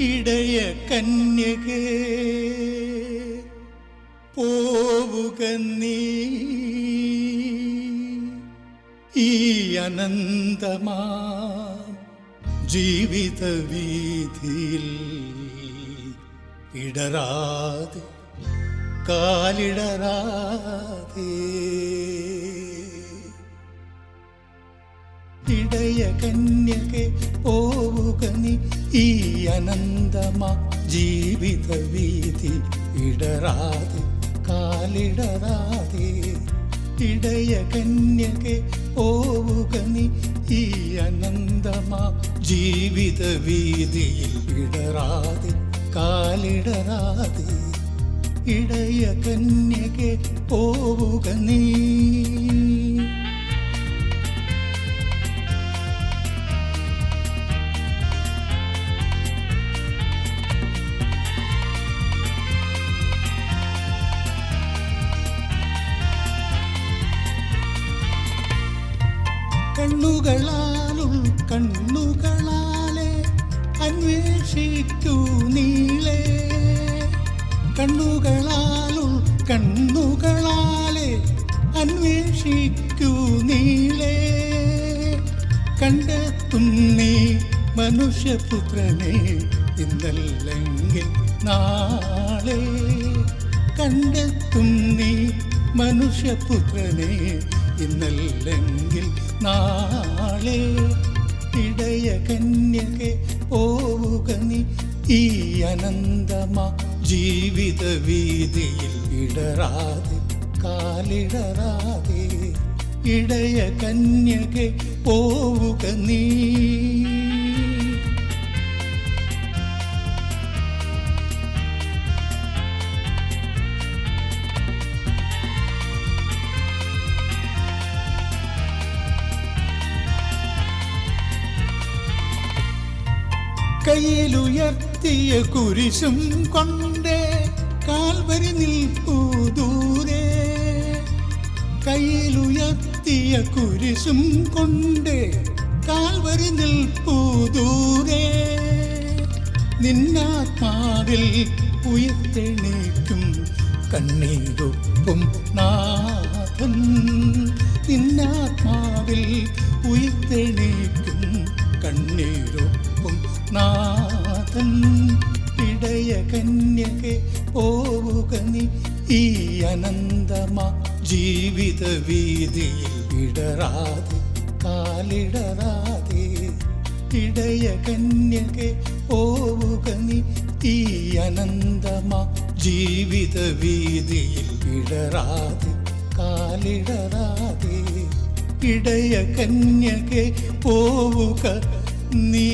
ഇടയ കന്യകേ പോവുക നീ ഈ അനന്തമാ ജീവിത വീതിയിൽ ഇടറാതെ കാലിടറാതെ ഇടയ കന്യകെ പോവുക നീ ഈ അനന്തമാ ജീവിത വീതി ഇടറാതെ കാലിടറാതെ ഇടയ കന്യകെ പോവുക നീ ഈ അനന്തമാ ജീവിത വീതിയിൽ ഇടറാതെ കാലിടറാതെ ഇടയ കന്യകെ പോവുക നീ കണ്ണുകളാലും കണ്ണുകളാലെ അന്വേഷിക്കൂ നീളേ കണ്ണുകളാലും കണ്ണുകളാലെ അന്വേഷിക്കൂ നീളേ കണ്ടെത്തും നീ മനുഷ്യപുത്രനെ ഇന്നല്ലെങ്കിൽ നാളെ കണ്ടെത്തും നീ മനുഷ്യപുത്രനെ ഇന്നല്ലെങ്കിൽ നാളെ ഇടയ കന്യകെ പോവുക നീ ഈ അനന്തമാ ജീവിത വീതിയിൽ ഇടറാതെ കാലിടറാതെ ഇടയ കന്യകെ പോവുക നീ കയ്യിലുയർത്തിയ കുരിശും കൊണ്ടേ കാൽവരി നിൽപ്പൂ ദൂരെ കയ്യിലുയർത്തിയ കുരിശും കൊണ്ടേ കാൽവരി നിൽപ്പൂ ദൂരെ നിന്നാത്മാവിൽ ഉയർത്തെണീക്കും കണ്ണീരൊപ്പും നാഥൻ നിന്നാത്മാവിൽ ഉയർത്തെണീക്കും കണ്ണീരൊപ്പും നാഥൻ ഇടയ കന്യകെ പോവുക നീ ഈ അനന്തമാ ജീവിത വീതിയിൽ ഇടറാതെ കാലിടറാതെ ഇടയ കന്യകെ പോവുക നീ ഈ അനന്തമാ ജീവിത വീതിയിൽ ഇടറാതെ കാലിടറാതെ ഇടയ കന്യകെ പോവുക നീ